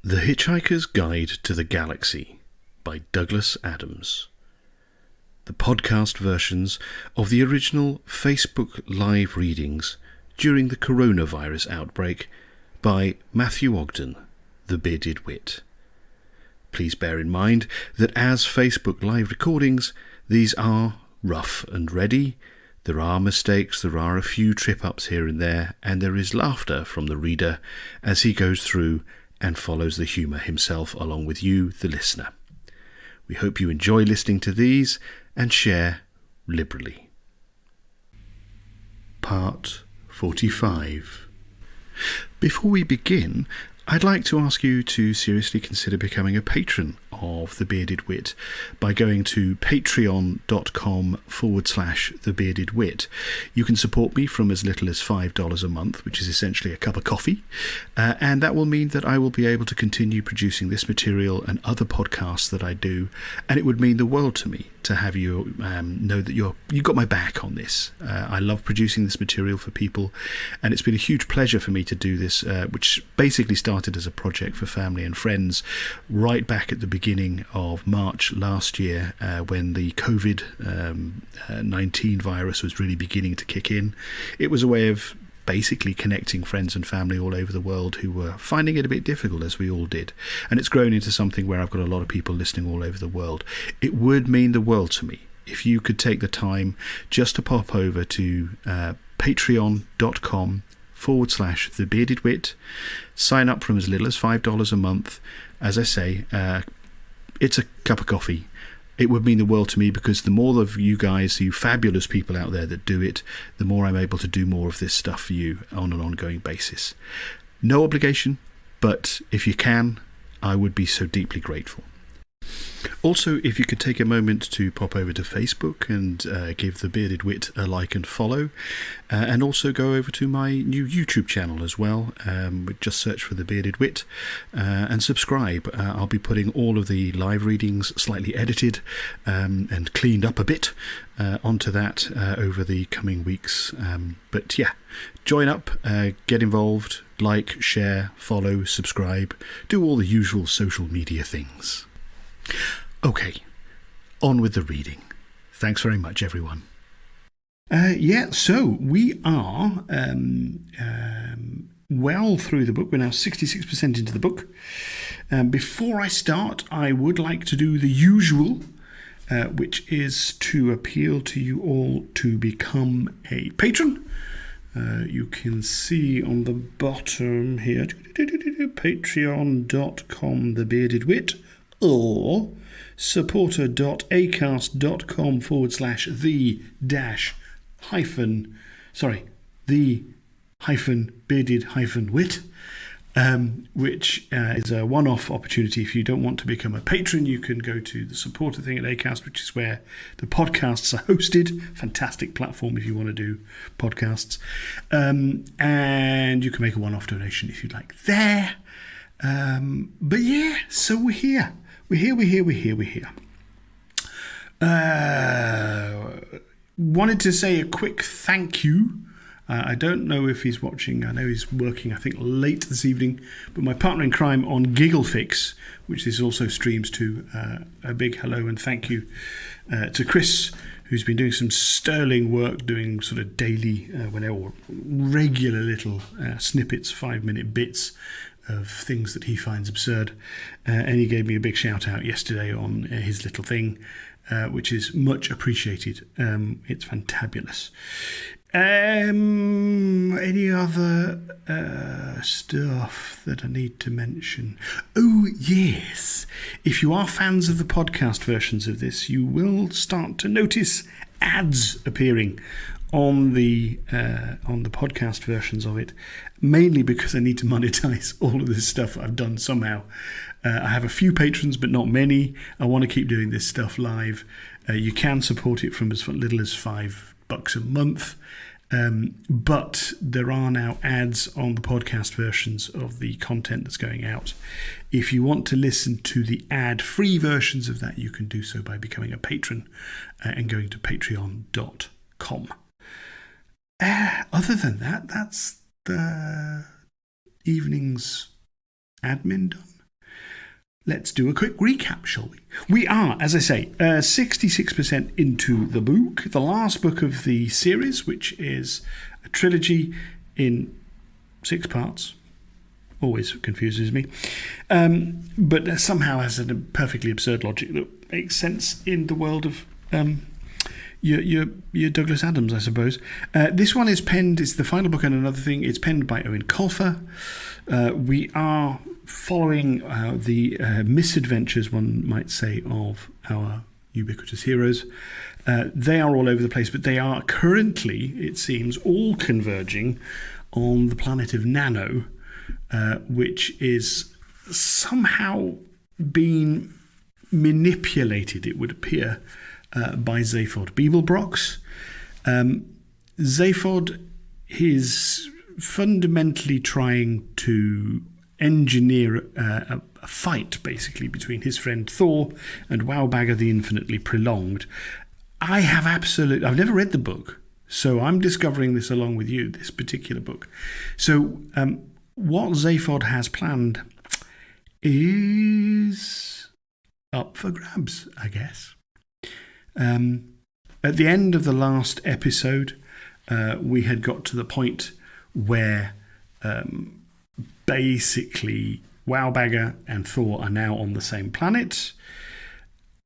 The Hitchhiker's Guide to the Galaxy by Douglas Adams. The podcast versions of the original Facebook live readings during the coronavirus outbreak by Matthew Ogden, the Bearded Wit. Please bear in mind that as Facebook live recordings, these are rough and ready. There are mistakes, there are a few trip-ups here and there, and there is laughter from the reader as he goes through and follows the humour himself along with you, the listener. We hope you enjoy listening to these and share liberally. Part 45. Before we begin, I'd like to ask you to seriously consider becoming a patron of The Bearded Wit by going to patreon.com/The Bearded Wit. You can support me from as little as $5 a month, which is essentially a cup of coffee, and that will mean that I will be able to continue producing this material and other podcasts that I do, and it would mean the world to me to have you know that you've got my back on this. I love producing this material for people, and it's been a huge pleasure for me to do this, which basically started as a project for family and friends right back at the beginning of March last year, when the COVID-19 virus was really beginning to kick in. It was a way of basically connecting friends and family all over the world who were finding it a bit difficult, as we all did. And it's grown into something where I've got a lot of people listening all over the world. It would mean the world to me if you could take the time just to pop over to patreon.com/The Bearded Wit, sign up from as little as $5 a month. As I say, it's a cup of coffee. It would mean the world to me, because the more of you guys, you fabulous people out there that do it, the more I'm able to do more of this stuff for you on an ongoing basis. No obligation, but if you can, I would be so deeply grateful. Also, if you could take a moment to pop over to Facebook and give The Bearded Wit a like and follow, and also go over to my new YouTube channel as well. Just search for The Bearded Wit and subscribe. I'll be putting all of the live readings, slightly edited and cleaned up a bit, onto that over the coming weeks. But yeah, join up, get involved, like, share, follow, subscribe, do all the usual social media things. Okay, on with the reading. Thanks very much, everyone. So we are well through the book. We're now 66% into the book. Before I start, I would like to do the usual, which is to appeal to you all to become a patron. You can see on the bottom here, patreon.com, The Bearded Wit, or supporter.acast.com/the-bearded-wit, which is a one-off opportunity. If you don't want to become a patron, you can go to the supporter thing at Acast, which is where the podcasts are hosted. Fantastic platform if you want to do podcasts. And you can make a one-off donation if you'd like there. But yeah, so we're here. We're here. Wanted to say a quick thank you. I don't know if he's watching. I know he's working, I think, late this evening. But my partner in crime on Gigglefix, which this also streams to, a big hello and thank you to Chris, who's been doing some sterling work, doing sort of daily, or regular little snippets, 5-minute bits of things that he finds absurd, and he gave me a big shout out yesterday on his little thing, which is much appreciated. It's fantabulous. Any other stuff that I need to mention? Oh yes, if you are fans of the podcast versions of this, you will start to notice ads appearing on the podcast versions of it, mainly because I need to monetize all of this stuff I've done somehow. I have a few patrons, but not many. I want to keep doing this stuff live. You can support it from as little as $5 a month, but there are now ads on the podcast versions of the content that's going out. If you want to listen to the ad-free versions of that, you can do so by becoming a patron and going to patreon.com. Other than that, that's the evening's admin done. let's do a quick recap, shall we? We are, as I say, 66% into the book, the last book of the series, which is a trilogy in 6 parts. Always confuses me. But somehow has a perfectly absurd logic that makes sense in the world of your Douglas Adams, I suppose. This one is penned, it's the final book and another thing, it's penned by Owen Colfer. We are following the misadventures, one might say, of our ubiquitous heroes. They are all over the place, but they are currently, it seems, all converging on the planet of Nano, which is somehow being manipulated, it would appear, by Zaphod Beeblebrox. Zaphod is fundamentally trying to engineer a fight, basically, between his friend Thor and Wowbagger the Infinitely Prolonged. I've never read the book, so I'm discovering this along with you, this particular book. So what Zaphod has planned is up for grabs, I guess. At the end of the last episode, we had got to the point where basically Wowbagger and Thor are now on the same planet.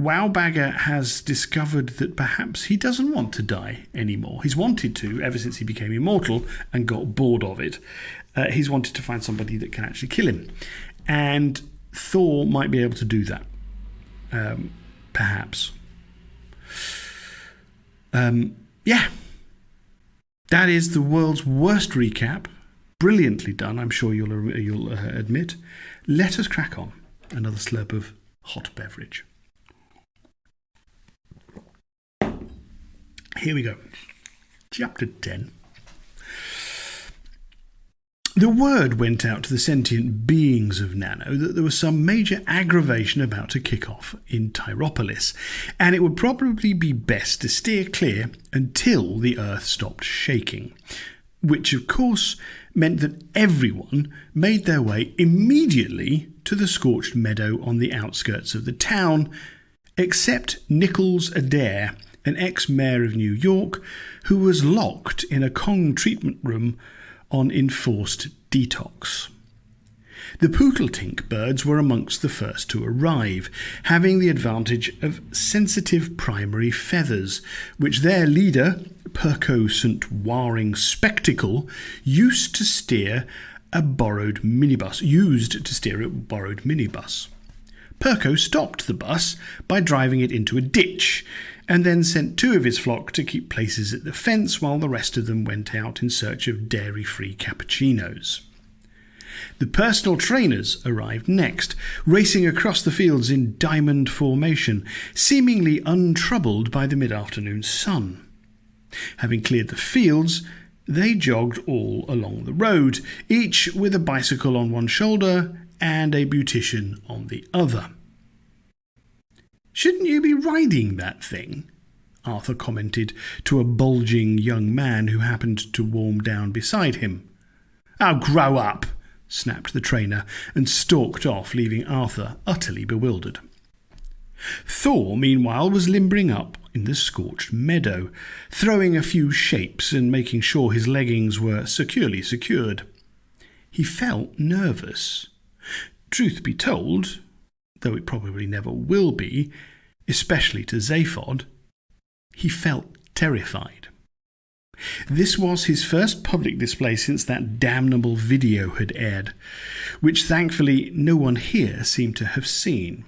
Wowbagger has discovered that perhaps he doesn't want to die anymore. He's wanted to ever since he became immortal and got bored of it. He's wanted to find somebody that can actually kill him. And Thor might be able to do that. Perhaps. Yeah. That is the world's worst recap. Brilliantly done, I'm sure you'll admit. Let us crack on. Another slurp of hot beverage. Here we go. Chapter 10. The word went out to the sentient beings of Nano that there was some major aggravation about to kick off in Tyropolis, and it would probably be best to steer clear until the earth stopped shaking, which of course meant that everyone made their way immediately to the scorched meadow on the outskirts of the town, except Nichols Adair, an ex-mayor of New York, who was locked in a Kong treatment room on enforced detox. The Pootletink birds were amongst the first to arrive, having the advantage of sensitive primary feathers, which their leader, Perco St. Waring Spectacle, used to steer a borrowed minibus. Perco stopped the bus by driving it into a ditch, and then sent 2 of his flock to keep places at the fence while the rest of them went out in search of dairy-free cappuccinos. The personal trainers arrived next, racing across the fields in diamond formation, seemingly untroubled by the mid-afternoon sun. Having cleared the fields, they jogged all along the road, each with a bicycle on one shoulder and a beautician on the other. "Shouldn't you be riding that thing?" Arthur commented to a bulging young man who happened to warm down beside him. "Oh, grow up!" snapped the trainer, and stalked off, leaving Arthur utterly bewildered. Thor, meanwhile, was limbering up in the scorched meadow, throwing a few shapes and making sure his leggings were securely secured. He felt nervous. Truth be told, though it probably never will be, especially to Zaphod, he felt terrified. This was his first public display since that damnable video had aired, which thankfully no one here seemed to have seen.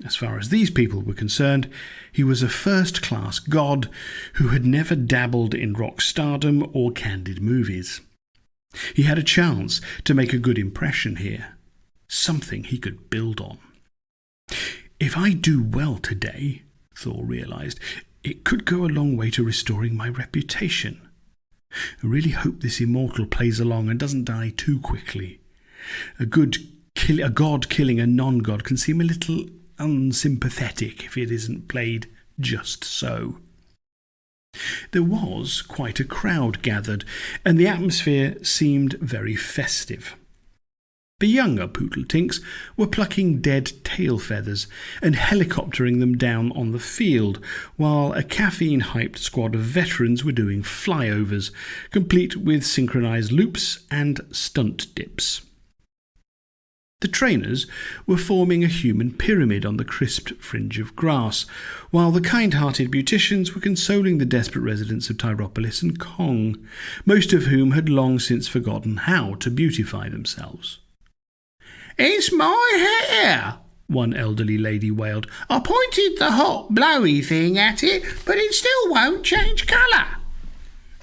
As far as these people were concerned, he was a first-class god who had never dabbled in rock stardom or candid movies. He had a chance to make a good impression here, something he could build on. If I do well today, Thor realised, it could go a long way to restoring my reputation. I really hope this immortal plays along and doesn't die too quickly. A god killing a non-god can seem a little unsympathetic if it isn't played just so. There was quite a crowd gathered, and the atmosphere seemed very festive. The younger Poodletinks were plucking dead tail feathers and helicoptering them down on the field, while a caffeine-hyped squad of veterans were doing flyovers, complete with synchronised loops and stunt dips. The trainers were forming a human pyramid on the crisped fringe of grass, while the kind-hearted beauticians were consoling the desperate residents of Tyropolis and Kong, most of whom had long since forgotten how to beautify themselves. "It's my hair," one elderly lady wailed. "I pointed the hot, blowy thing at it, but it still won't change colour."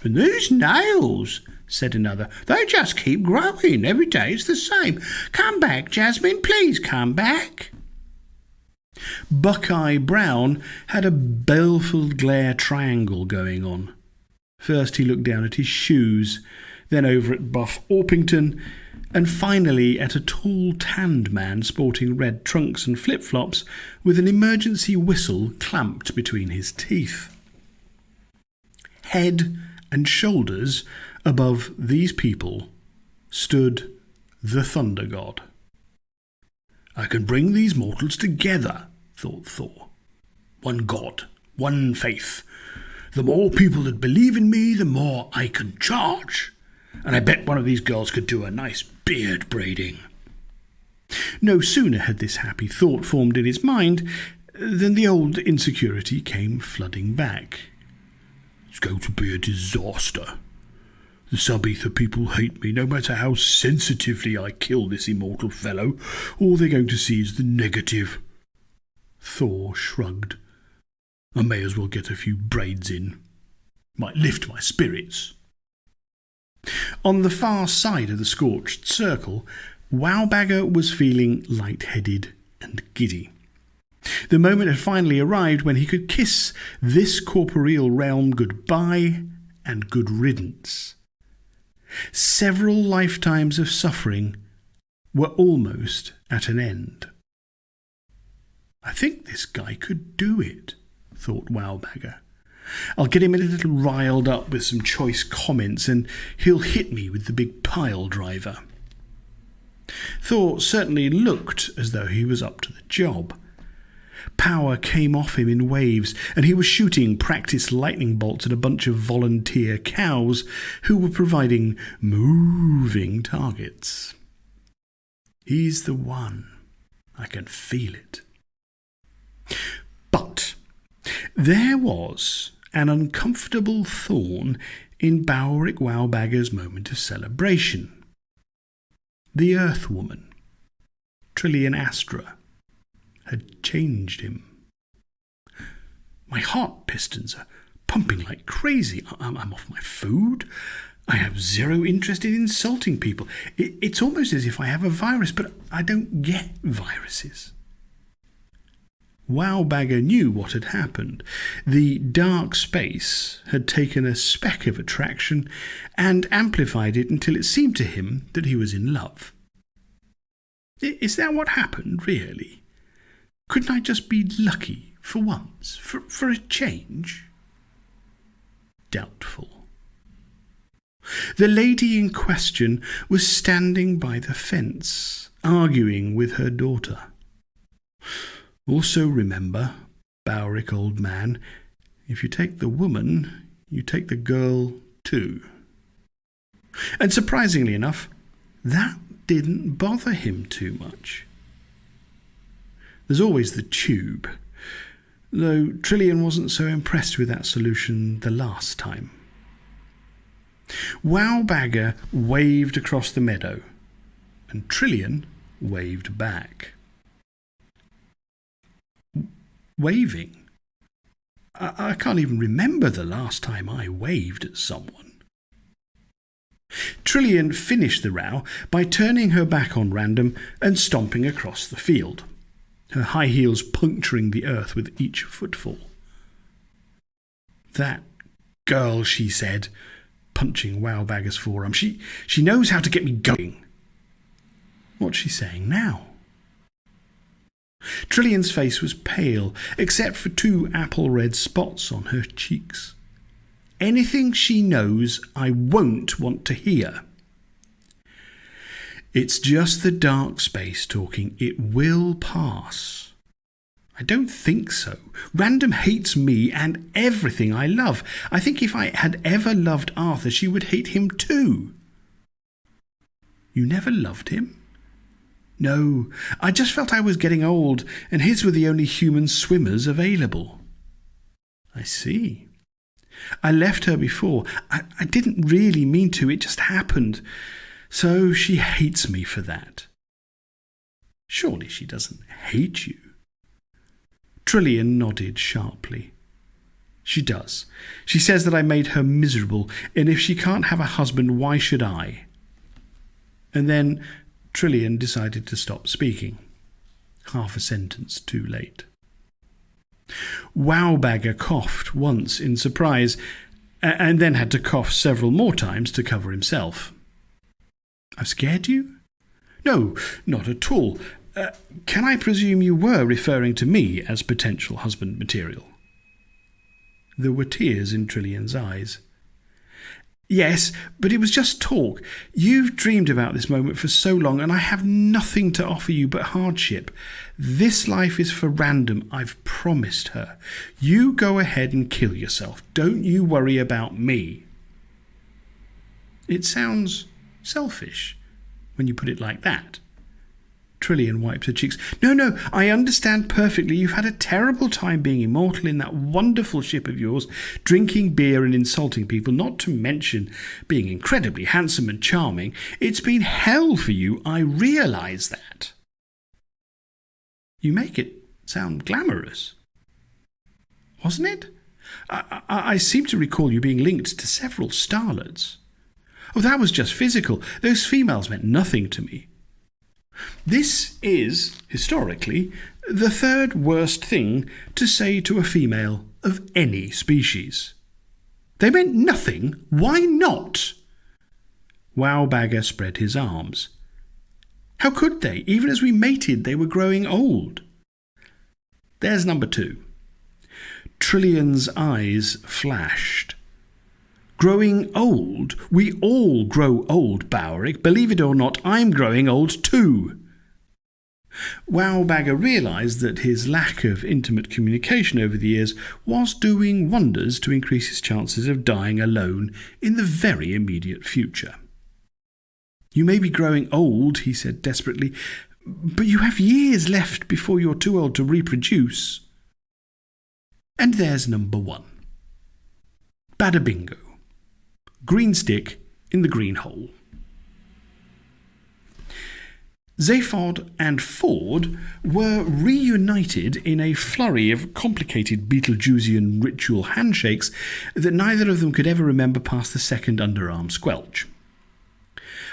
"And these nails," said another. "They just keep growing. Every day it's the same. Come back, Jasmine, please come back." Buckeye Brown had a baleful glare triangle going on. First he looked down at his shoes, then over at Buff Orpington, and finally at a tall tanned man sporting red trunks and flip-flops with an emergency whistle clamped between his teeth. Head and shoulders above these people stood the Thunder God. "I can bring these mortals together," thought Thor. "One God, one faith. The more people that believe in me, the more I can charge. And I bet one of these girls could do a nice beard braiding." No sooner had this happy thought formed in his mind than the old insecurity came flooding back. "It's going to be a disaster. The sub-ether people hate me no matter how sensitively I kill this immortal fellow. All they're going to see is the negative." Thor shrugged. "I may as well get a few braids in. Might lift my spirits." On the far side of the scorched circle, Wowbagger was feeling light-headed and giddy. The moment had finally arrived when he could kiss this corporeal realm goodbye and good riddance. Several lifetimes of suffering were almost at an end. "I think this guy could do it," thought Wowbagger. "I'll get him a little riled up with some choice comments and he'll hit me with the big pile driver." Thor certainly looked as though he was up to the job. Power came off him in waves, and he was shooting practice lightning bolts at a bunch of volunteer cows who were providing moving targets. He's the one. I can feel it. But there was an uncomfortable thorn in Bowrick Wowbagger's moment of celebration. The Earth Woman, Trillian Astra, had changed him. "My heart pistons are pumping like crazy. I'm off my food. I have zero interest in insulting people. It's almost as if I have a virus, but I don't get viruses." Wowbagger knew what had happened. The dark space had taken a speck of attraction and amplified it until it seemed to him that he was in love. Is that what happened, really? Couldn't I just be lucky for once, for a change? Doubtful. The lady in question was standing by the fence, arguing with her daughter. "Also remember, Bowrick, old man, if you take the woman, you take the girl too." And surprisingly enough, that didn't bother him too much. There's always the tube, though Trillian wasn't so impressed with that solution the last time. Wowbagger waved across the meadow, and Trillian waved back. Waving? I can't even remember the last time I waved at someone. Trillian finished the row by turning her back on Random and stomping across the field, her high heels puncturing the earth with each footfall. "That girl," she said, punching Wowbagger's forearm. She knows how to get me going." What's she saying now? Trillian's face was pale, except for 2 apple-red spots on her cheeks. "Anything she knows I won't want to hear." It's just the dark space talking. It will pass. I don't think so. Random hates me and everything I love. I think if I had ever loved Arthur, she would hate him too. You never loved him? No, I just felt I was getting old, and his were the only human swimmers available. I see. I left her before. I didn't really mean to. It just happened. So she hates me for that. Surely she doesn't hate you. Trillian nodded sharply. She does. She says that I made her miserable, and if she can't have a husband, why should I? And then Trillian decided to stop speaking. Half a sentence too late. Wowbagger coughed once in surprise, and then had to cough several more times to cover himself. I've scared you? No, not at all. Can I presume you were referring to me as potential husband material? There were tears in Trillian's eyes. Yes, but it was just talk. You've dreamed about this moment for so long, and I have nothing to offer you but hardship. This life is for Random, I've promised her. You go ahead and kill yourself. Don't you worry about me. It sounds selfish when you put it like that. Trillian wiped her cheeks. No, I understand perfectly. You've had a terrible time being immortal in that wonderful ship of yours, drinking beer and insulting people, not to mention being incredibly handsome and charming. It's been hell for you, I realise that. You make it sound glamorous. Wasn't it? I seem to recall you being linked to several starlets. Oh, that was just physical. Those females meant nothing to me. This is, historically, the third worst thing to say to a female of any species. They meant nothing? Why not? Wowbagger spread his arms. How could they? Even as we mated, they were growing old. There's number 2. Trillian's eyes flashed. Growing old? We all grow old, Bowerick. Believe it or not, I'm growing old too. Wowbagger realised that his lack of intimate communication over the years was doing wonders to increase his chances of dying alone in the very immediate future. You may be growing old, he said desperately, but you have years left before you're too old to reproduce. And there's number 1. Bada bingo. Green stick in the green hole. Zaphod and Ford were reunited in a flurry of complicated Beetlejuicean ritual handshakes that neither of them could ever remember past the second underarm squelch.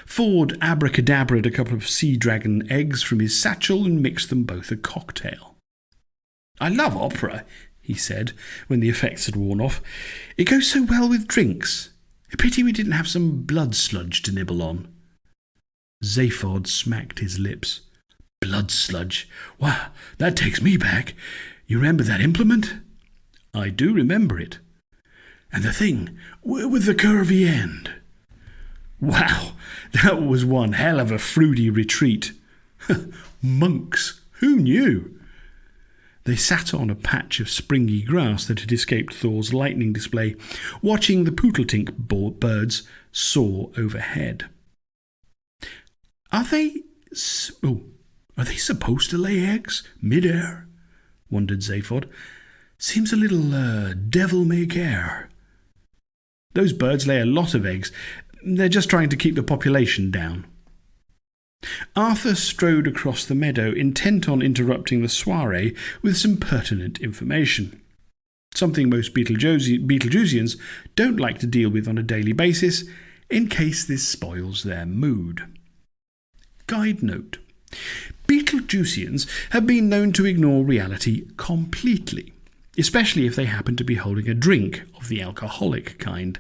Ford abracadabraed a couple of sea dragon eggs from his satchel and mixed them both a cocktail. I love opera, he said, when the effects had worn off. It goes so well with drinks. A pity we didn't have some blood sludge to nibble on. Zaphod smacked his lips. Blood sludge? Why, that takes me back. You remember that implement? I do remember it. And the thing with the curvy end. Wow, that was one hell of a fruity retreat. Monks, who knew? They sat on a patch of springy grass that had escaped Thor's lightning display, watching the pootletink birds soar overhead. Are they supposed to lay eggs mid-air? Wondered Zaphod. Seems a little devil-may-care. Those birds lay a lot of eggs. They're just trying to keep the population down. Arthur strode across the meadow, intent on interrupting the soiree with some pertinent information. Something most Beetlejuiceans don't like to deal with on a daily basis, in case this spoils their mood. Guide note. Beetlejuiceans have been known to ignore reality completely, especially if they happen to be holding a drink of the alcoholic kind.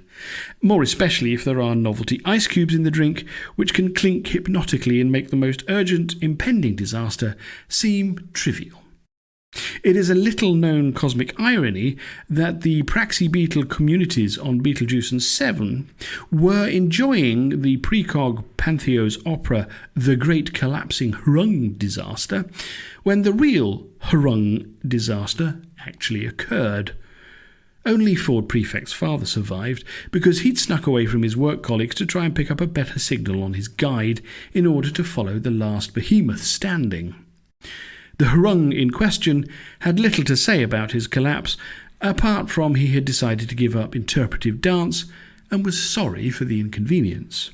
More especially if there are novelty ice cubes in the drink, which can clink hypnotically and make the most urgent, impending disaster seem trivial. It is a little-known cosmic irony that the Praxi Beetle communities on Beetlejuice and Seven were enjoying the precog Pantheo's opera The Great Collapsing Hrung Disaster when the real Hrung disaster actually occurred. Only Ford Prefect's father survived because he'd snuck away from his work colleagues to try and pick up a better signal on his guide in order to follow the last behemoth standing. The Hrung in question had little to say about his collapse, apart from he had decided to give up interpretive dance and was sorry for the inconvenience.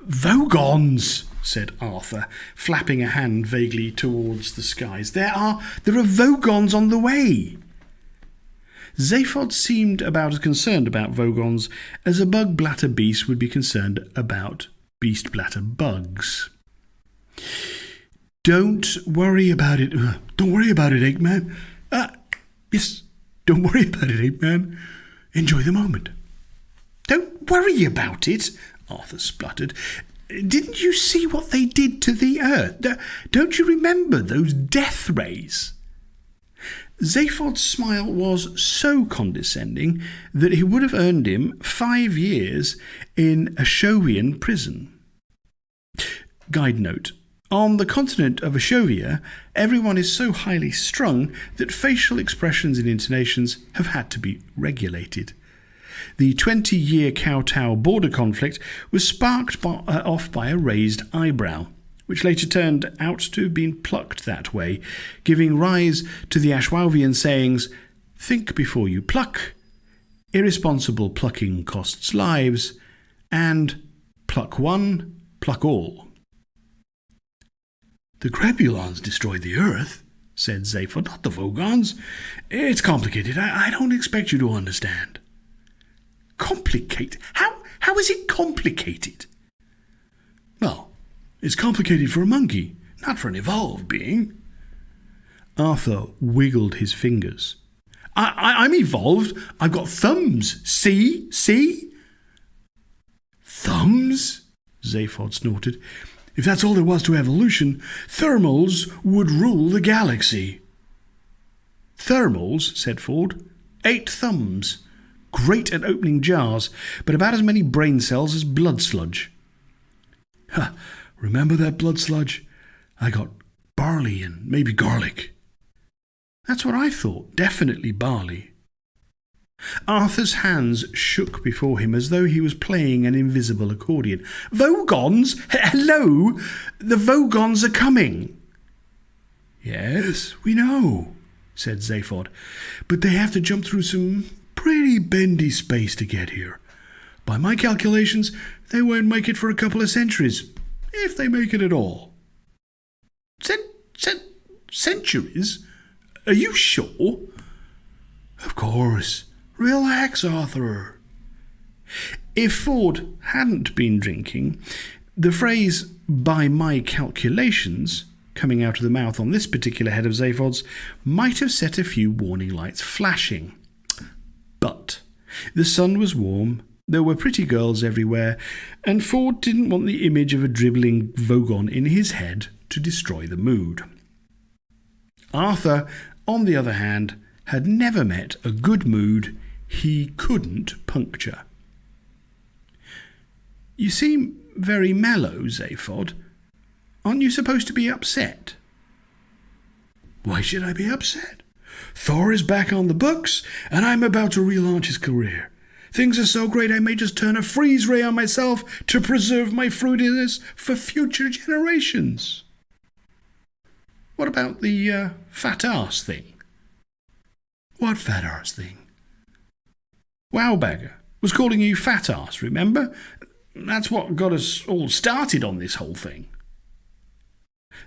"Vogons," said Arthur, flapping a hand vaguely towards the skies. There are Vogons on the way." Zaphod seemed about as concerned about Vogons as a bug blatter beast would be concerned about beast blatter bugs. Don't worry about it. Don't worry about it, Eggman. Yes, don't worry about it, Eggman. Enjoy the moment. Don't worry about it, Arthur spluttered. Didn't you see what they did to the Earth? Don't you remember those death rays? Zaphod's smile was so condescending that it would have earned him 5 years in Ashovian prison. Guide note. On the continent of Ashovia, everyone is so highly strung that facial expressions and intonations have had to be regulated. The 20-year Kowtow border conflict was sparked off by a raised eyebrow, which later turned out to have been plucked that way, giving rise to the Ashwauvian sayings, "Think before you pluck," "Irresponsible plucking costs lives," and "Pluck one, pluck all." "The Crepulons destroyed the Earth," said Zaphod, "not the Vogons. It's complicated. I don't expect you to understand." "Complicate? How is it complicated?" "Well, it's complicated for a monkey, not for an evolved being." Arthur wiggled his fingers. I'm evolved. I've got thumbs. See? "Thumbs?" Zaphod snorted. "If that's all there was to evolution, thermals would rule the galaxy." "Thermals," said Ford. 8 thumbs. Great at opening jars, but about as many brain cells as blood sludge." "Ha! Remember that blood sludge? I got barley and maybe garlic." "That's what I thought. Definitely barley." Arthur's hands shook before him as though he was playing an invisible accordion. "Vogons? Hello! The Vogons are coming." "Yes, we know," said Zaphod, "but they have to jump through some pretty bendy space to get here. By my calculations, they won't make it for a couple of centuries, if they make it at all." Centuries? Are you sure?" "Of course. Relax, Arthur." If Ford hadn't been drinking, the phrase, "by my calculations," coming out of the mouth on this particular head of Zaphod's, might have set a few warning lights flashing. But the sun was warm, there were pretty girls everywhere, and Ford didn't want the image of a dribbling Vogon in his head to destroy the mood. Arthur, on the other hand, had never met a good mood he couldn't puncture. "You seem very mellow, Zaphod. Aren't you supposed to be upset?" "Why should I be upset? Thor is back on the books, and I'm about to relaunch his career. Things are so great I may just turn a freeze ray on myself to preserve my fruitiness for future generations." "What about the fat ass thing?" "What fat arse thing?" "Wowbagger was calling you fat ass, remember? That's what got us all started on this whole thing."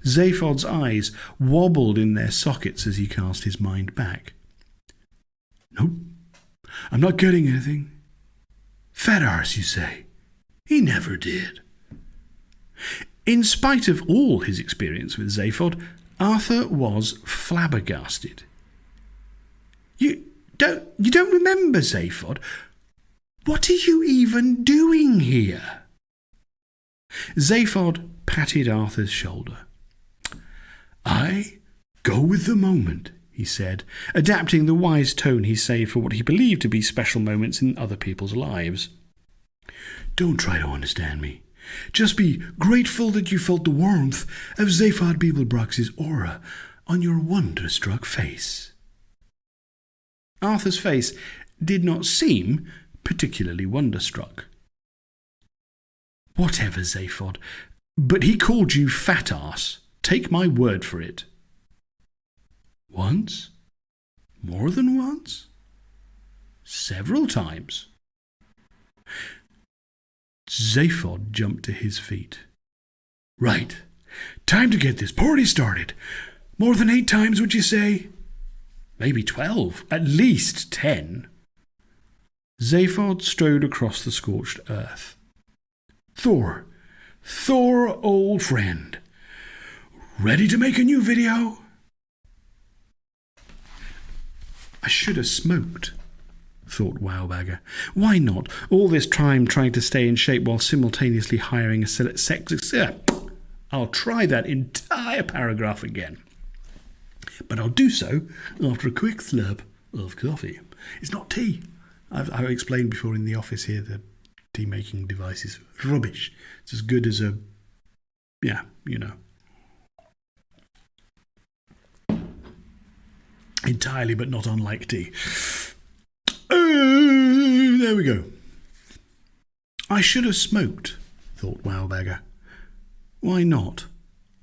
Zaphod's eyes wobbled in their sockets as he cast his mind back. "Nope, I'm not getting anything. Fat arse, you say? He never did." In spite of all his experience with Zaphod, Arthur was flabbergasted. You don't remember, Zaphod? What are you even doing here?" Zaphod patted Arthur's shoulder. "I Go with the moment, he said, adapting the wise tone he saved for what he believed to be special moments in other people's lives. Don't try to understand me. Just be grateful that you felt the warmth of Zaphod Beeblebrox's aura on your wonderstruck face. Arthur's face did not seem particularly wonderstruck. Whatever, Zaphod, but he called you fat ass. Take my word for it. Once? More than once? Several times. Zaphod jumped to his feet. Right. Time to get this party started. More than 8 times, would you say? Maybe 12. At least 10. Zaphod strode across the scorched earth. Thor, old friend. Ready to make a new video? I should have smoked, thought Wowbagger. Why not? All this time trying to stay in shape while simultaneously hiring a sex... I'll try that entire paragraph again. But I'll do so after a quick slurp of coffee. It's not tea. I've explained before in the office here the tea-making device is rubbish. It's as good as a... yeah, you know. Entirely, but not unlike tea. There we go. I should have smoked, thought Wowbagger. Why not?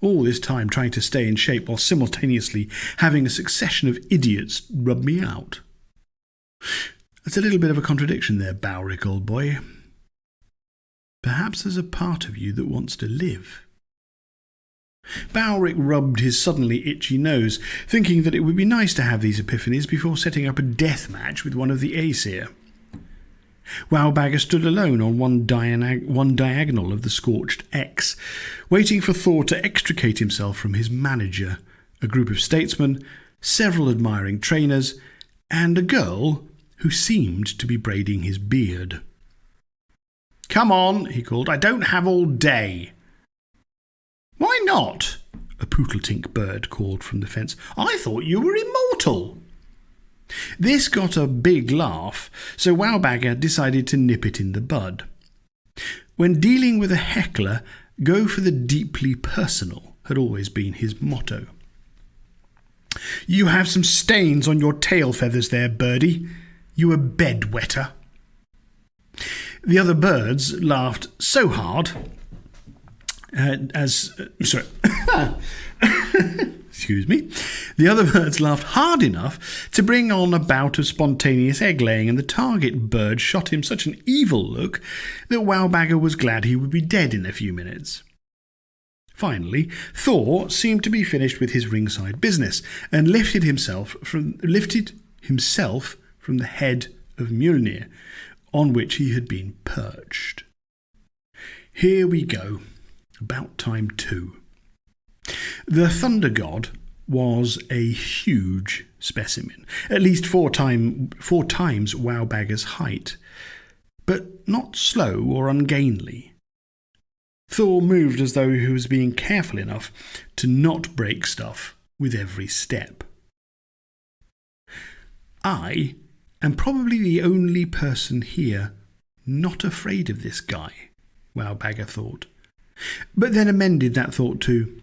All this time trying to stay in shape while simultaneously having a succession of idiots rub me out. That's a little bit of a contradiction there, Bowrick, old boy. Perhaps there's a part of you that wants to live. Bowrick rubbed his suddenly itchy nose, thinking that it would be nice to have these epiphanies before setting up a death match with one of the Aesir. Wowbagger stood alone on one diagonal of the scorched X, waiting for Thor to extricate himself from his manager, a group of statesmen, several admiring trainers, and a girl who seemed to be braiding his beard. "Come on," he called. "I don't have all day." "Why not?" a pootletink bird called from the fence. "I thought you were immortal." This got a big laugh, so Wowbagger decided to nip it in the bud. When dealing with a heckler, go for the deeply personal had always been his motto. "You have some stains on your tail feathers there, birdie. You a bedwetter." The other birds laughed so hard excuse me. The other birds laughed hard enough to bring on a bout of spontaneous egg-laying, and the target bird shot him such an evil look that Wowbagger was glad he would be dead in a few minutes. Finally, Thor seemed to be finished with his ringside business and lifted himself from the head of Mjolnir, on which he had been perched. Here we go. About time too. The Thunder God was a huge specimen, at least four times Wowbagger's height, but not slow or ungainly. Thor moved as though he was being careful enough to not break stuff with every step. I am probably the only person here not afraid of this guy, Wowbagger thought, but then amended that thought to,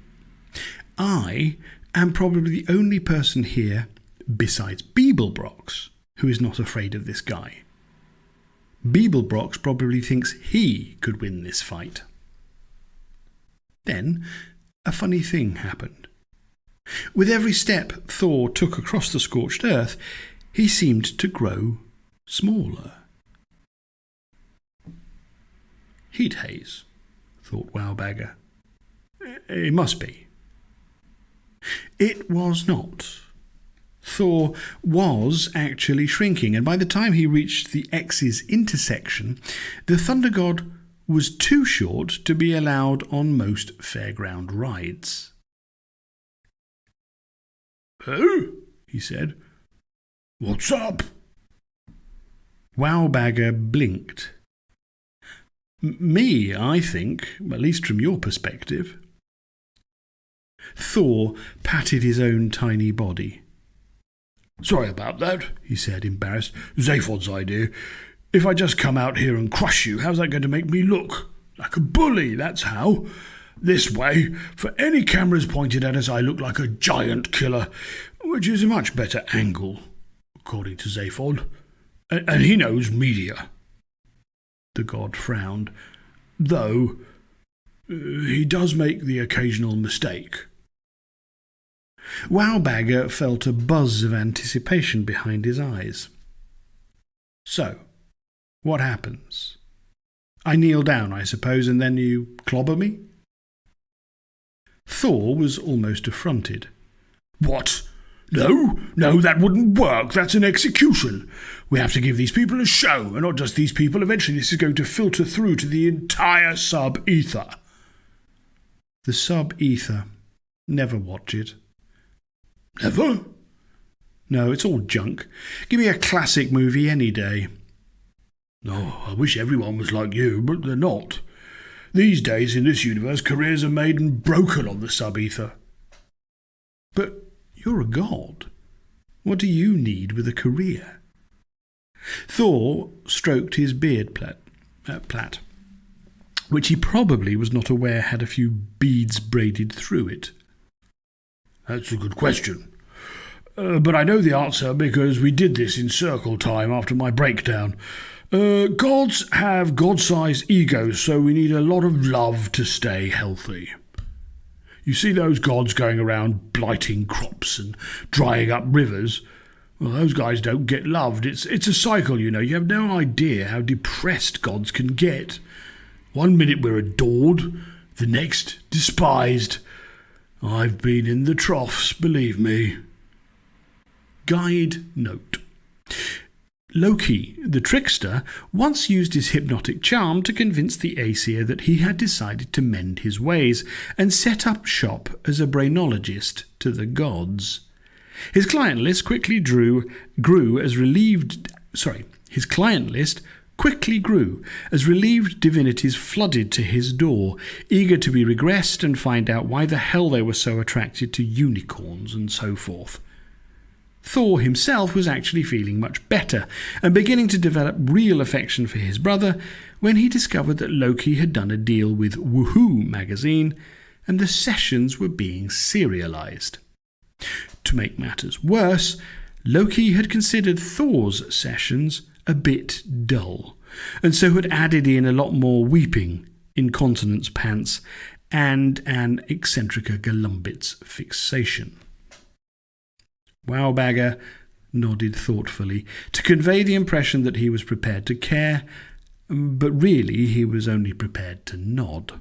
I am probably the only person here, besides Beeblebrox, who is not afraid of this guy. Beeblebrox probably thinks he could win this fight. Then a funny thing happened. With every step Thor took across the scorched earth, he seemed to grow smaller. Heat haze, thought Wowbagger. It must be. It was not. Thor was actually shrinking, and by the time he reached the X's intersection, the Thunder God was too short to be allowed on most fairground rides. "Oh," he said. "What's up?" Wowbagger blinked. Me, I think, at least from your perspective." Thor patted his own tiny body. "Sorry about that," he said, embarrassed. "Zaphod's idea. If I just come out here and crush you, how's that going to make me look? Like a bully, that's how. This way, for any cameras pointed at us, I look like a giant killer, which is a much better angle, according to Zaphod. And he knows media." The god frowned. "Though, he does make the occasional mistake." Wowbagger felt a buzz of anticipation behind his eyes. "So, what happens? I kneel down, I suppose, and then you clobber me?" Thor was almost affronted. "What? No, that wouldn't work. That's an execution. We have to give these people a show, and not just these people. Eventually this is going to filter through to the entire sub-ether." "The sub-ether. Never watch it." "Never?" "No, it's all junk. Give me a classic movie any day." "Oh, I wish everyone was like you, but they're not. These days in this universe, careers are made and broken on the sub-ether." "But you're a god. What do you need with a career?" Thor stroked his beard plait, which he probably was not aware had a few beads braided through it. "That's a good question. But I know the answer because we did this in circle time after my breakdown. Gods have god-sized egos, so we need a lot of love to stay healthy. You see those gods going around blighting crops and drying up rivers? Well, those guys don't get loved. It's a cycle, you know. You have no idea how depressed gods can get. One minute we're adored, the next despised. I've been in the troughs, believe me." Guide note. Loki, the trickster, once used his hypnotic charm to convince the Aesir that he had decided to mend his ways and set up shop as a brainologist to the gods. His client list quickly grew as relieved divinities flooded to his door, eager to be regressed and find out why the hell they were so attracted to unicorns and so forth. Thor himself was actually feeling much better and beginning to develop real affection for his brother when he discovered that Loki had done a deal with Woohoo magazine and the sessions were being serialized. To make matters worse, Loki had considered Thor's sessions a bit dull, and so had added in a lot more weeping, incontinence pants, and an eccentrica Galumbit's fixation. Wowbagger nodded thoughtfully to convey the impression that he was prepared to care, but really he was only prepared to nod.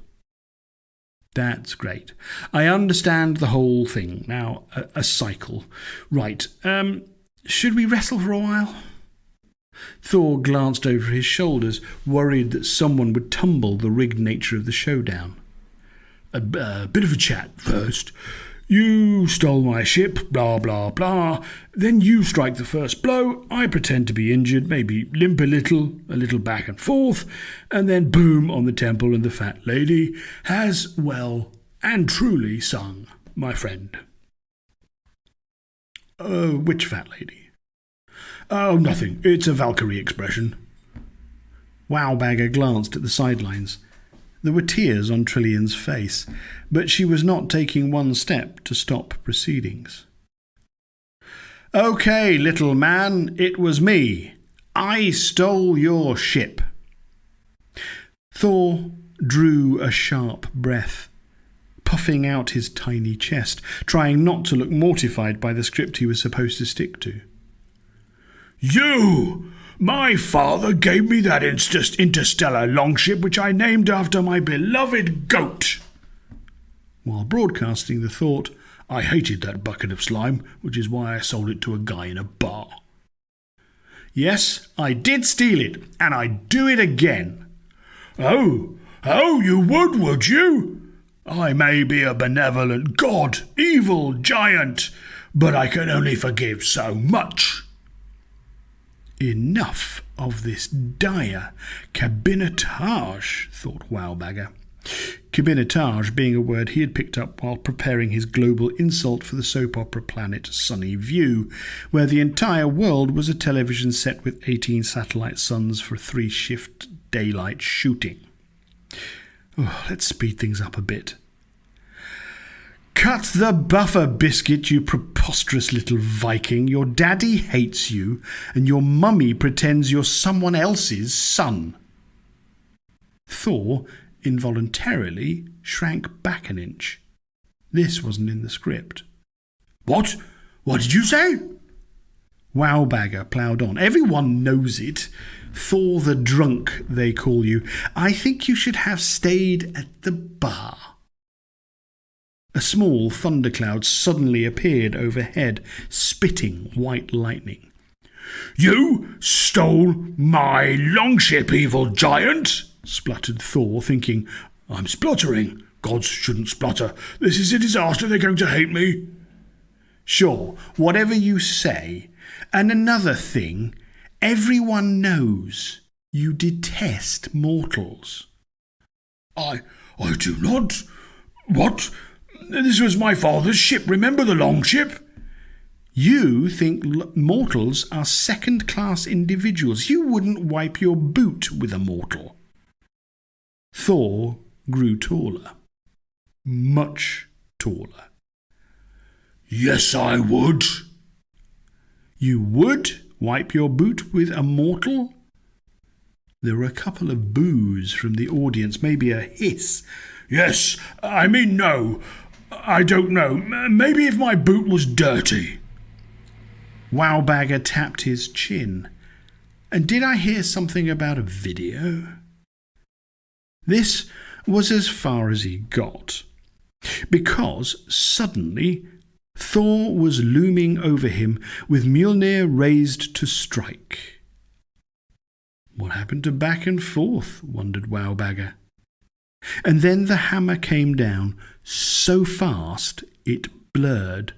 "That's great. I understand the whole thing. Now, a cycle. Right. Should we wrestle for a while?" Thor glanced over his shoulders, worried that someone would tumble the rigged nature of the showdown. A bit of a chat first. You stole my ship, blah, blah, blah. Then you strike the first blow. I pretend to be injured, maybe limp a little back and forth, and then boom on the temple, and the fat lady has, well, and truly sung, my friend. Which fat lady? Oh, nothing. It's a Valkyrie expression. Wowbagger glanced at the sidelines. There were tears on Trillian's face, but she was not taking one step to stop proceedings. "Okay, little man, it was me. I stole your ship." Thor drew a sharp breath, puffing out his tiny chest, trying not to look mortified by the script he was supposed to stick to. "You! My father gave me that interstellar longship which I named after my beloved goat." While broadcasting the thought, "I hated that bucket of slime, which is why I sold it to a guy in a bar." "Yes, I did steal it, and I'd do it again." Oh, you would you? I may be a benevolent god, evil giant, but I can only forgive so much." Enough of this dire cabinetage, thought Wowbagger. Cabinotage being a word he had picked up while preparing his global insult for the soap opera planet Sunny View, where the entire world was a television set with 18 satellite suns for 3-shift daylight shooting. Oh, let's speed things up a bit. Cut the buffer, Biscuit, you preposterous little Viking. Your daddy hates you, and your mummy pretends you're someone else's son. Thor involuntarily shrank back an inch. This wasn't in the script. What? What did you say? Wowbagger ploughed on. Everyone knows it. Thor the drunk, they call you. I think you should have stayed at the bar. A small thundercloud suddenly appeared overhead, spitting white lightning. You stole my longship, evil giant, spluttered Thor, thinking, I'm spluttering. Gods shouldn't splutter. This is a disaster. They're going to hate me. Sure, whatever you say. And another thing, everyone knows you detest mortals. I do not. What? This was my father's ship. Remember the longship? You think mortals are second-class individuals. You wouldn't wipe your boot with a mortal. Thor grew taller. Much taller. Yes, I would. You would wipe your boot with a mortal? There were a couple of boos from the audience, maybe a hiss. Yes, I mean no. I don't know. Maybe if my boot was dirty. Wowbagger tapped his chin. And did I hear something about a video? This was as far as he got, because suddenly Thor was looming over him with Mjolnir raised to strike. What happened to back and forth, wondered Wowbagger. And then the hammer came down so fast it blurred,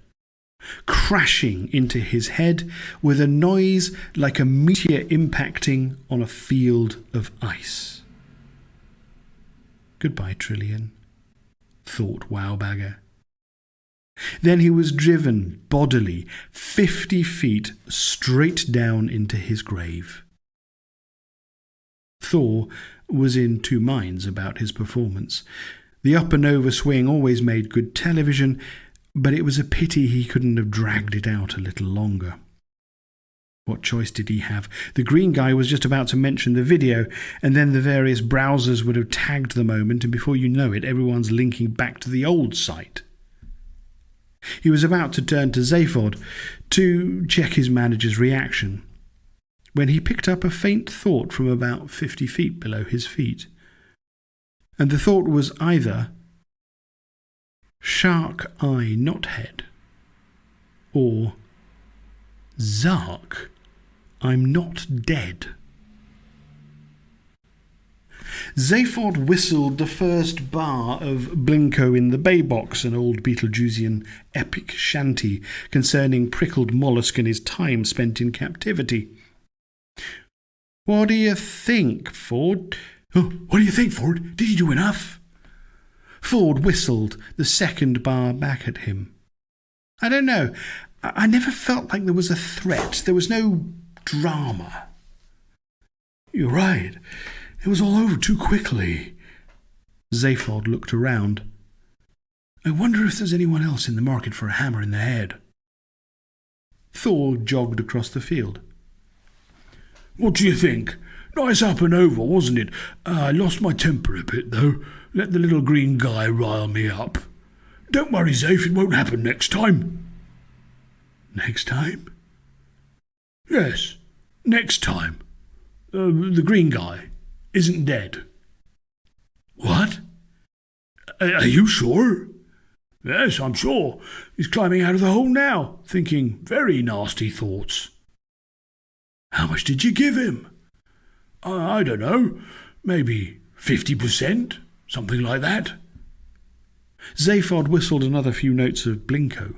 crashing into his head with a noise like a meteor impacting on a field of ice. Goodbye, Trillian, thought Wowbagger. Then he was driven bodily 50 feet straight down into his grave. Thor was in two minds about his performance. The up and over swing always made good television, but it was a pity he couldn't have dragged it out a little longer. What choice did he have? The green guy was just about to mention the video, and then the various browsers would have tagged the moment, and before you know it, everyone's linking back to the old site. He was about to turn to Zaphod to check his manager's reaction, when he picked up a faint thought from about 50 feet below his feet. And the thought was either Shark Eye Knothead or Zark, I'm not dead. Zaphod whistled the first bar of Blinko in the Bay Box, an old Beetlejuicean epic shanty concerning prickled mollusk and his time spent in captivity. What do you think, Ford? Oh, what do you think, Ford? Did he do enough? Ford whistled the second bar back at him. I don't know. I never felt like there was a threat. There was no drama. You're right. It was all over too quickly. Zaphod looked around. I wonder if there's anyone else in the market for a hammer in the head. Thor jogged across the field. What do you think? Nice up and over, wasn't it? I lost my temper a bit, though. Let the little green guy rile me up. Don't worry, Zaph, it won't happen next time. Next time? Yes, next time. The green guy isn't dead. What? Are you sure? Yes, I'm sure. He's climbing out of the hole now, thinking very nasty thoughts. How much did you give him? I don't know. Maybe 50%, something like that. Zaphod whistled another few notes of Blinko.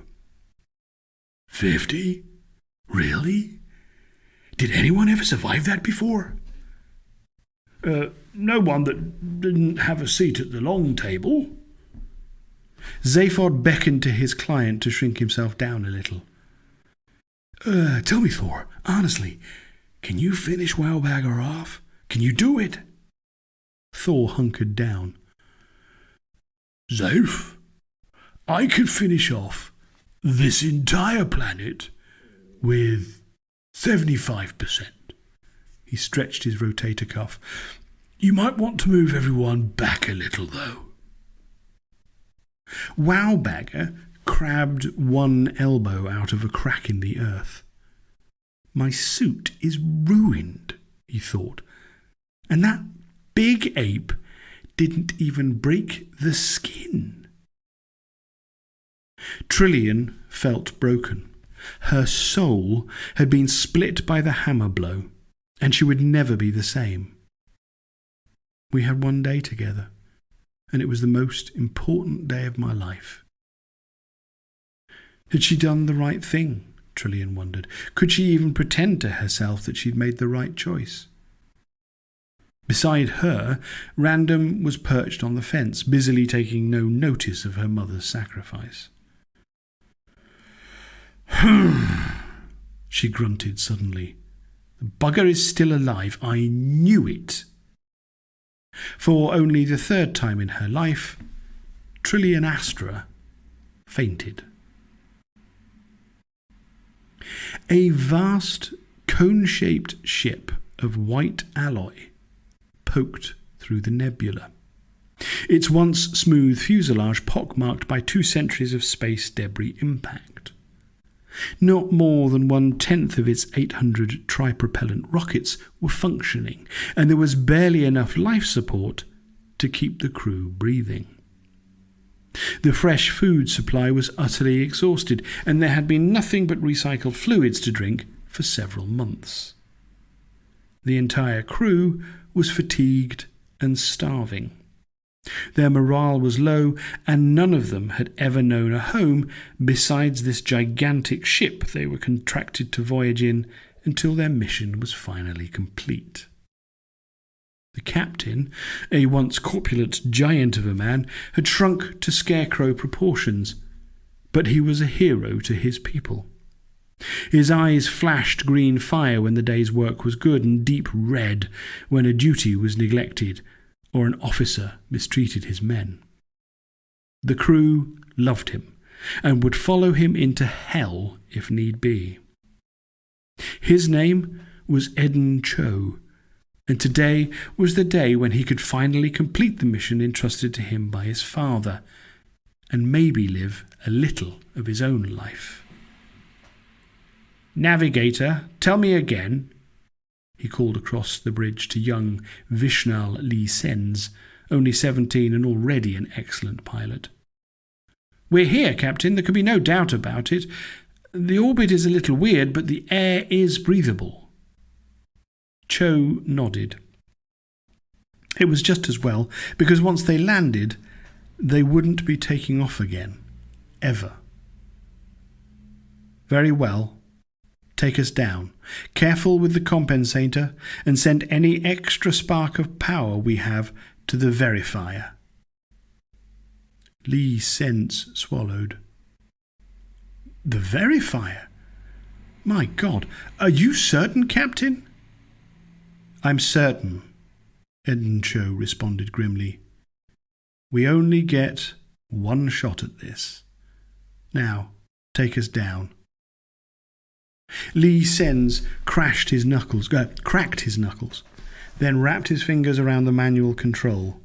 50? Really? Did anyone ever survive that before? No one that didn't have a seat at the long table. Zaphod beckoned to his client to shrink himself down a little. Tell me, Thor, honestly, can you finish Wowbagger off? Can you do it? Thor hunkered down. Zaph, I could finish off this entire planet with 75%. He stretched his rotator cuff. You might want to move everyone back a little, though. Wowbagger crabbed one elbow out of a crack in the earth. My suit is ruined, he thought, and that big ape didn't even break the skin. Trillian felt broken. Her soul had been split by the hammer blow, and she would never be the same. We had one day together, and it was the most important day of my life. Had she done the right thing? Trillian wondered. Could she even pretend to herself that she'd made the right choice? Beside her, Random was perched on the fence, busily taking no notice of her mother's sacrifice. She grunted suddenly. The bugger is still alive. I knew it. For only the third time in her life, Trillian Astra fainted. A vast, cone-shaped ship of white alloy poked through the nebula, its once smooth fuselage pockmarked by 2 centuries of space debris impact. Not more than 1/10 of its 800 tripropellant rockets were functioning, and there was barely enough life support to keep the crew breathing. The fresh food supply was utterly exhausted, and there had been nothing but recycled fluids to drink for several months. The entire crew was fatigued and starving. Their morale was low, and none of them had ever known a home besides this gigantic ship they were contracted to voyage in until their mission was finally complete. The captain, a once corpulent giant of a man, had shrunk to scarecrow proportions, but he was a hero to his people. His eyes flashed green fire when the day's work was good, and deep red when a duty was neglected or an officer mistreated his men. The crew loved him and would follow him into hell if need be. His name was Eden Cho, and today was the day when he could finally complete the mission entrusted to him by his father, and maybe live a little of his own life. "Navigator, tell me again," he called across the bridge to young Vishnal Lee Sens, only 17 and already an excellent pilot. "We're here, Captain. There can be no doubt about it. The orbit is a little weird, but the air is breathable." Cho nodded. It was just as well, because once they landed, they wouldn't be taking off again, ever. "Very well. Take us down. Careful with the compensator, and send any extra spark of power we have to the verifier." Lee Sense swallowed. "The verifier? My God, are you certain, Captain?" "I'm certain," Eden Cho responded grimly. "We only get one shot at this. Now, take us down." Lee Sens cracked his knuckles, then wrapped his fingers around the manual control.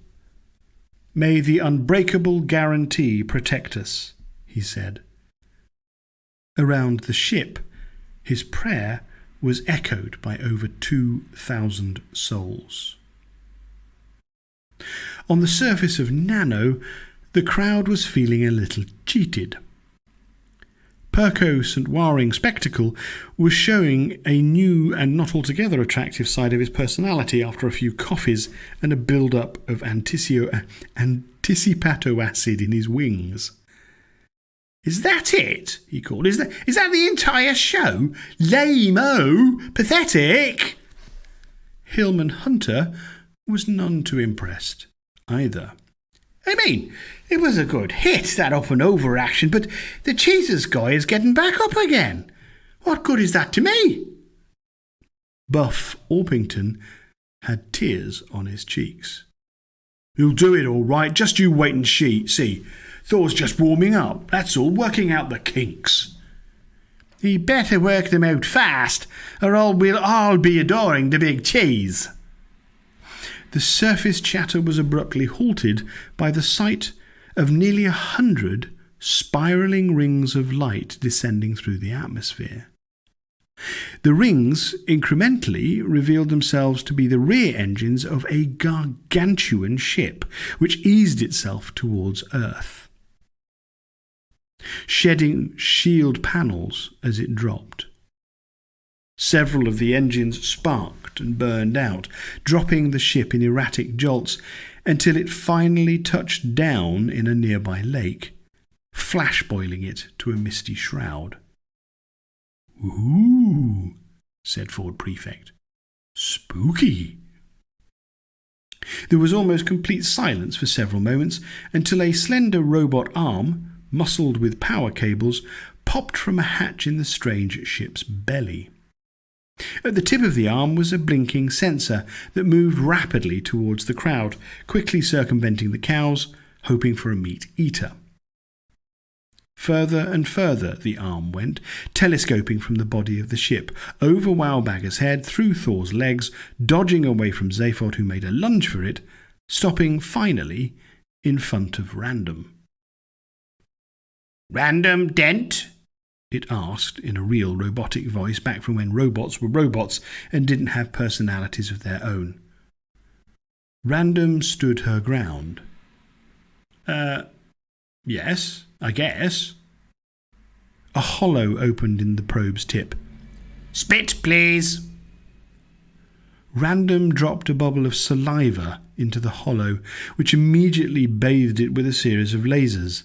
"May the unbreakable guarantee protect us," he said. Around the ship, his prayer was echoed by over 2,000 souls. On the surface of Nano, the crowd was feeling a little cheated. Perko St. Waring Spectacle was showing a new and not altogether attractive side of his personality after a few coffees and a build-up of anticipato acid in his wings. "Is that it?" he called. Is that the entire show? Lame-o! Pathetic!" Hillman Hunter was none too impressed either. I mean, it was a good hit, that up and over action, but the cheeses guy is getting back up again. What good is that to me? Buff Orpington had tears on his cheeks. He'll do it all right, just you wait and see. Thor's just warming up, that's all, working out the kinks. He better work them out fast, or we'll all be adoring the big cheese. The surface chatter was abruptly halted by the sight of nearly 100 spiralling rings of light descending through the atmosphere. The rings incrementally revealed themselves to be the rear engines of a gargantuan ship, which eased itself towards Earth, shedding shield panels as it dropped. Several of the engines sparked and burned out, dropping the ship in erratic jolts until it finally touched down in a nearby lake, flash-boiling it to a misty shroud. "Ooh," said Ford Prefect. "Spooky." There was almost complete silence for several moments until a slender robot arm, muscled with power cables, popped from a hatch in the strange ship's belly. At the tip of the arm was a blinking sensor that moved rapidly towards the crowd, quickly circumventing the cows, hoping for a meat-eater. Further and further the arm went, telescoping from the body of the ship, over Wowbagger's head, through Thor's legs, dodging away from Zaphod, who made a lunge for it, stopping finally in front of Random. "Random Dent?" it asked in a real robotic voice back from when robots were robots and didn't have personalities of their own. Random stood her ground. Yes, I guess." A hollow opened in the probe's tip. "Spit, please." Random dropped a bubble of saliva into the hollow, which immediately bathed it with a series of lasers.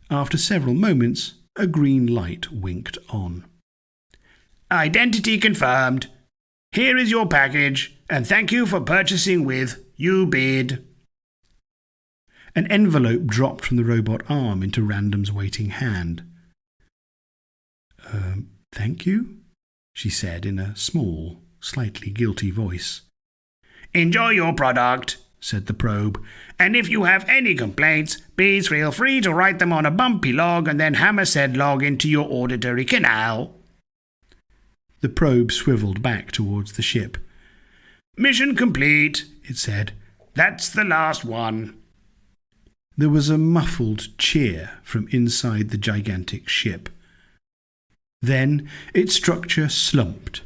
After several moments, a green light winked on. "Identity confirmed. Here is your package, and thank you for purchasing with U-Bid." An envelope dropped from the robot arm into Random's waiting hand. Thank you," she said in a small, slightly guilty voice. "Enjoy your product," said the probe, "and if you have any complaints, please feel free to write them on a bumpy log and then hammer said log into your auditory canal." The probe swiveled back towards the ship. "Mission complete," it said. "That's the last one." There was a muffled cheer from inside the gigantic ship. Then its structure slumped,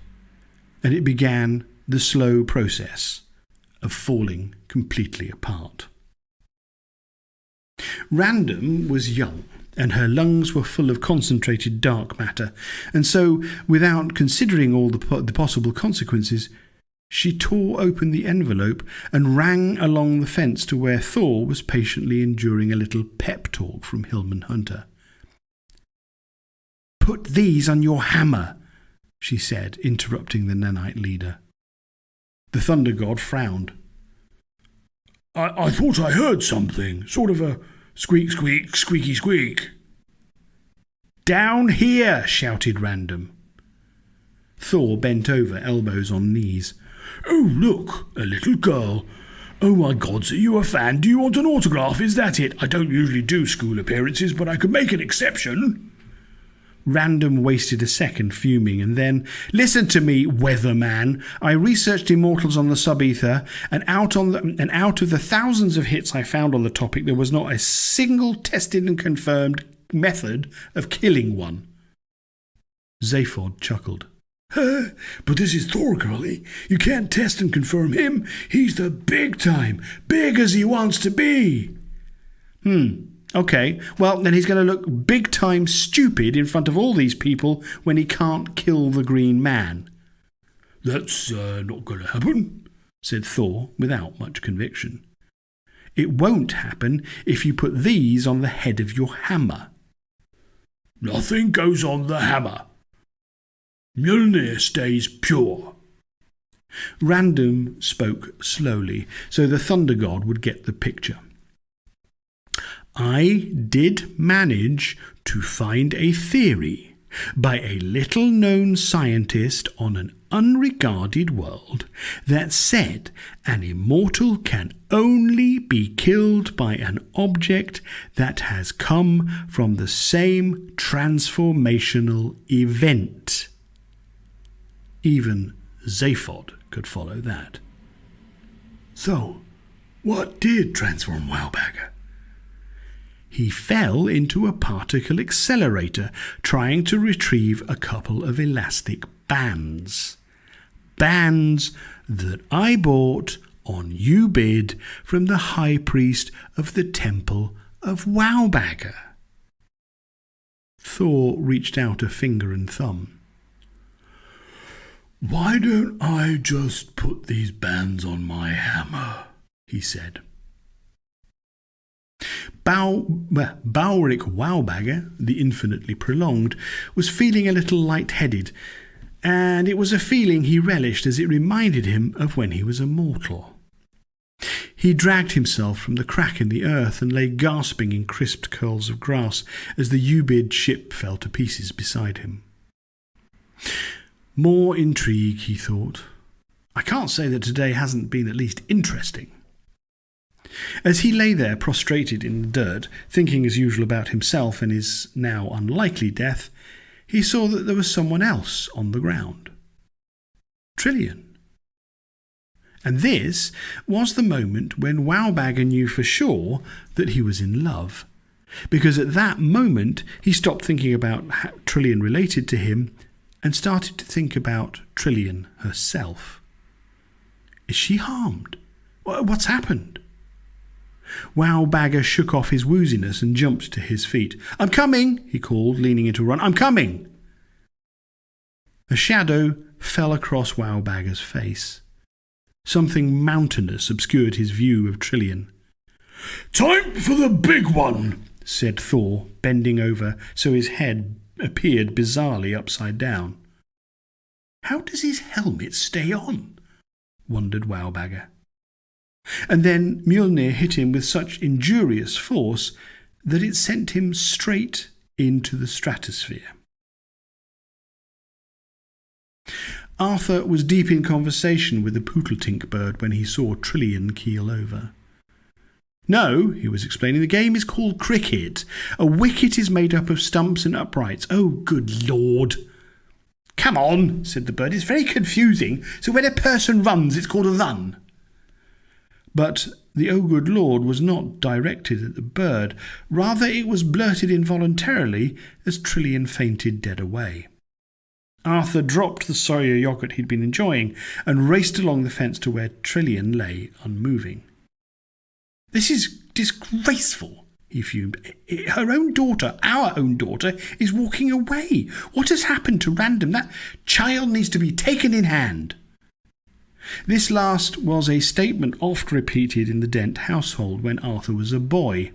and it began the slow process of falling completely apart. Random was young, and her lungs were full of concentrated dark matter, and so, without considering all the possible consequences, she tore open the envelope and ran along the fence to where Thor was patiently enduring a little pep talk from Hillman Hunter. "Put these on your hammer," she said, interrupting the nanite leader. The Thunder God frowned. I thought I heard something, sort of a squeak, squeak, squeaky, squeak." "Down here!" shouted Random. Thor bent over, elbows on knees. "Oh, look, a little girl. Oh my God, are you a fan? Do you want an autograph? Is that it? I don't usually do school appearances, but I could make an exception." Random wasted a second fuming, and then, "Listen to me, weatherman. I researched Immortals on the sub-ether, and out of the thousands of hits I found on the topic, there was not a single tested and confirmed method of killing one." Zaphod chuckled. "But this is Thor, girlie. You can't test and confirm him. He's the big time, big as he wants to be." Okay, well, then he's going to look big-time stupid in front of all these people when he can't kill the Green Man. "That's not going to happen," said Thor without much conviction. "It won't happen if you put these on the head of your hammer." "Nothing goes on the hammer. Mjolnir stays pure." Random spoke slowly, so the thunder god would get the picture. I did manage to find a theory by a little-known scientist on an unregarded world that said an immortal can only be killed by an object that has come from the same transformational event. Even Zaphod could follow that. So, what did transform Wowbagger? He fell into a particle accelerator trying to retrieve a couple of elastic bands. Bands that I bought on Ubid from the high priest of the temple of Wowbagger. Thor reached out a finger and thumb. Why don't I just put these bands on my hammer? He said. Bowrick Wowbagger, the infinitely prolonged, was feeling a little light-headed, and it was a feeling he relished as it reminded him of when he was a mortal. He dragged himself from the crack in the earth and lay gasping in crisped curls of grass as the Ubid ship fell to pieces beside him. More intrigue, he thought. I can't say that today hasn't been at least interesting. As he lay there prostrated in the dirt, thinking as usual about himself and his now unlikely death, he saw that there was someone else on the ground. Trillian. And this was the moment when Wowbagger knew for sure that he was in love, because at that moment he stopped thinking about how Trillian related to him and started to think about Trillian herself. Is she harmed? What's happened? Wowbagger shook off his wooziness and jumped to his feet. I'm coming, he called, leaning into a run. I'm coming. A shadow fell across Wowbagger's face. Something mountainous obscured his view of Trillian. Time for the big one, said Thor, bending over so his head appeared bizarrely upside down. How does his helmet stay on? Wondered Wowbagger. And then Mjolnir hit him with such injurious force that it sent him straight into the stratosphere. Arthur was deep in conversation with the Pootletink bird when he saw Trillian keel over. No, he was explaining, the game is called cricket. A wicket is made up of stumps and uprights. Oh, good Lord. Come on, said the bird, it's very confusing. So when a person runs, it's called a run. But the "oh good Lord" was not directed at the bird. Rather, it was blurted involuntarily as Trillian fainted dead away. Arthur dropped the soya yogurt he'd been enjoying and raced along the fence to where Trillian lay unmoving. This is disgraceful, he fumed. Her own daughter, our own daughter, is walking away. What has happened to Random? That child needs to be taken in hand. This last was a statement oft repeated in the Dent household when Arthur was a boy.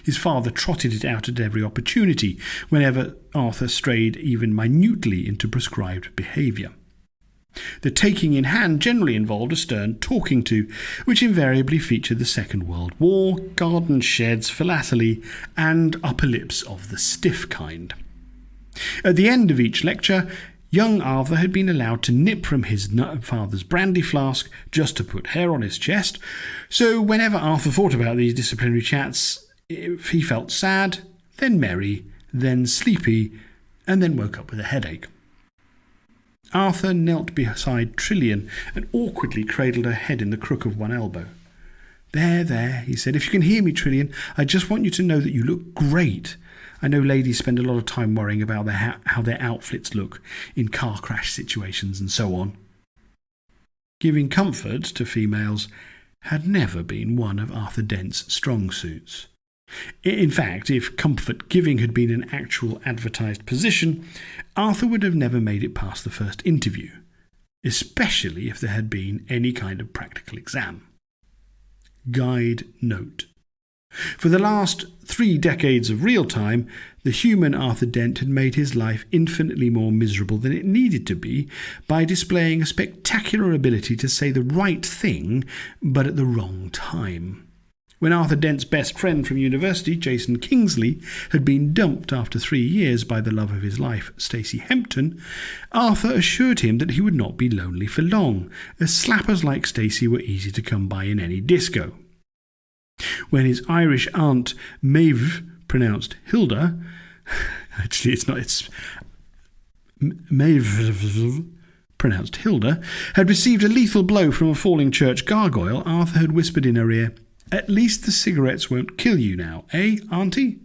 His father trotted it out at every opportunity, whenever Arthur strayed even minutely into prescribed behaviour. The taking in hand generally involved a stern talking to, which invariably featured the Second World War, garden sheds, philately, and upper lips of the stiff kind. At the end of each lecture, young Arthur had been allowed to nip from his father's brandy flask just to put hair on his chest, so whenever Arthur thought about these disciplinary chats, he felt sad, then merry, then sleepy, and then woke up with a headache. Arthur knelt beside Trillian and awkwardly cradled her head in the crook of one elbow. There, he said. If you can hear me, Trillian, I just want you to know that you look great. I know ladies spend a lot of time worrying about how their outfits look in car crash situations and so on. Giving comfort to females had never been one of Arthur Dent's strong suits. In fact, if comfort-giving had been an actual advertised position, Arthur would have never made it past the first interview, especially if there had been any kind of practical exam. Guide note. For the last 3 decades of real time, the human Arthur Dent had made his life infinitely more miserable than it needed to be by displaying a spectacular ability to say the right thing, but at the wrong time. When Arthur Dent's best friend from university, Jason Kingsley, had been dumped after 3 years by the love of his life, Stacey Hempton, Arthur assured him that he would not be lonely for long, as slappers like Stacey were easy to come by in any disco. When his Irish aunt Maeve, pronounced Hilda, actually it's Maeve, pronounced Hilda, had received a lethal blow from a falling church gargoyle, Arthur had whispered in her ear, "At least the cigarettes won't kill you now, eh, Auntie?"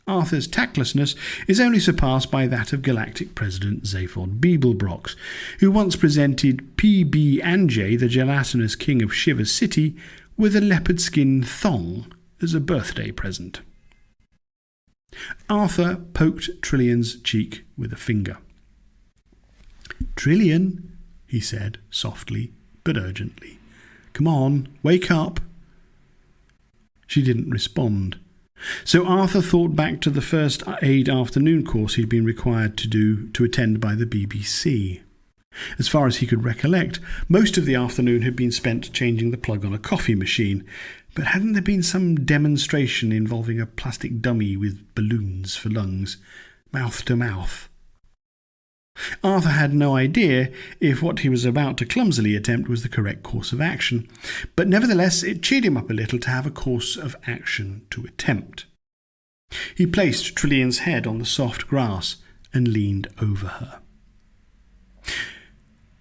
Arthur's tactlessness is only surpassed by that of Galactic President Zaphod Beeblebrox, who once presented P.B. Anjay, the gelatinous king of Shiver City, with a leopard skin thong as a birthday present. Arthur poked Trillion's cheek with a finger. "Trillion," he said, softly but urgently. "Come on, wake up." She didn't respond. So Arthur thought back to the first aid afternoon course he'd been required to attend by the BBC. As far as he could recollect, most of the afternoon had been spent changing the plug on a coffee machine, but hadn't there been some demonstration involving a plastic dummy with balloons for lungs, mouth to mouth? Arthur had no idea if what he was about to clumsily attempt was the correct course of action, but nevertheless it cheered him up a little to have a course of action to attempt. He placed Trillion's head on the soft grass and leaned over her.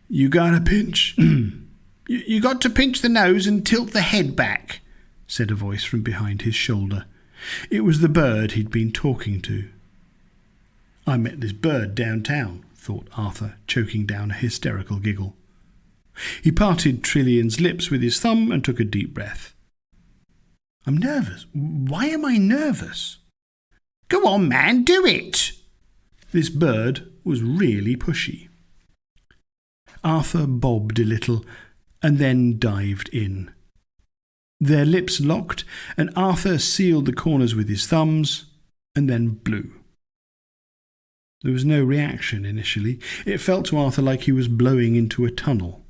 "You gotta pinch. You got to pinch the nose and tilt the head back," said a voice from behind his shoulder. It was the bird he'd been talking to. "I met this bird downtown," thought Arthur, choking down a hysterical giggle. He parted Trillion's lips with his thumb and took a deep breath. "I'm nervous. Why am I nervous?" "Go on, man, do it!" This bird was really pushy. Arthur bobbed a little and then dived in. Their lips locked, and Arthur sealed the corners with his thumbs and then blew. There was no reaction initially. It felt to Arthur like he was blowing into a tunnel.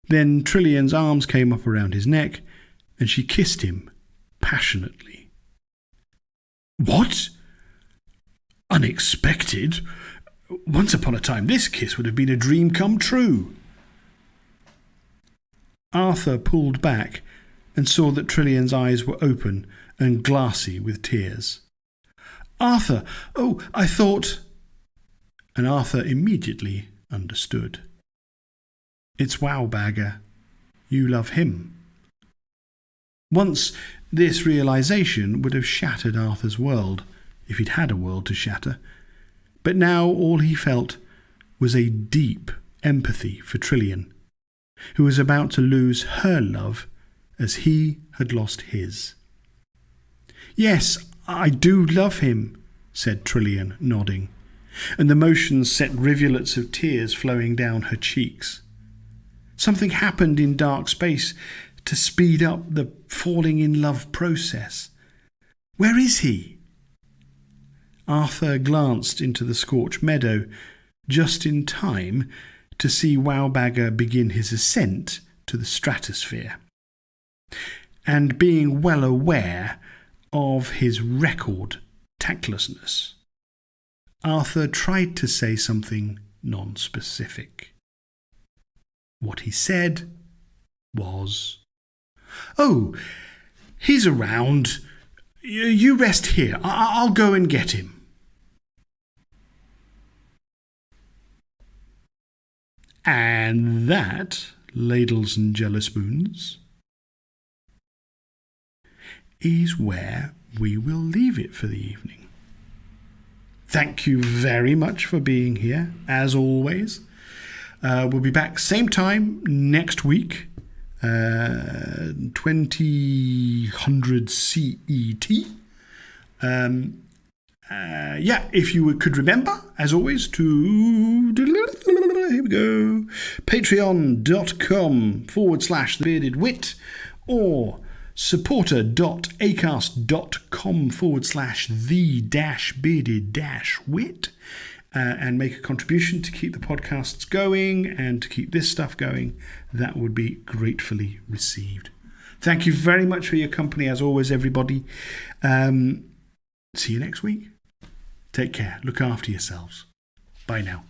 Then Trillion's arms came up around his neck, and she kissed him passionately. "What? Unexpected? Once upon a time this kiss would have been a dream come true." Arthur pulled back and saw that Trillion's eyes were open and glassy with tears. "Arthur! Oh, I thought—" And Arthur immediately understood. "It's Wowbagger. You love him." Once, this realization would have shattered Arthur's world, if he'd had a world to shatter. But now all he felt was a deep empathy for Trillion, who was about to lose her love as he had lost his. "Yes, I do love him," said Trillion, nodding, and the motion set rivulets of tears flowing down her cheeks. Something happened in dark space to speed up the falling in love process. "Where is he?" Arthur glanced into the scorched meadow just in time to see Wowbagger begin his ascent to the stratosphere. And being well aware of his record tactlessness, Arthur tried to say something non-specific. What he said was, "Oh, he's around. You rest here. I'll go and get him." And that, ladles and jelly spoons, is where we will leave it for the evening. Thank you very much for being here, as always. We'll be back same time next week, 2000 CET. If you could remember, as always, to... Here we go. Patreon.com/The Bearded Wit, or supporter.acast.com/the-bearded-wit and make a contribution to keep the podcasts going and to keep this stuff going. That would be gratefully received. Thank you very much for your company, as always, everybody. See you next week. Take care. Look after yourselves. Bye now.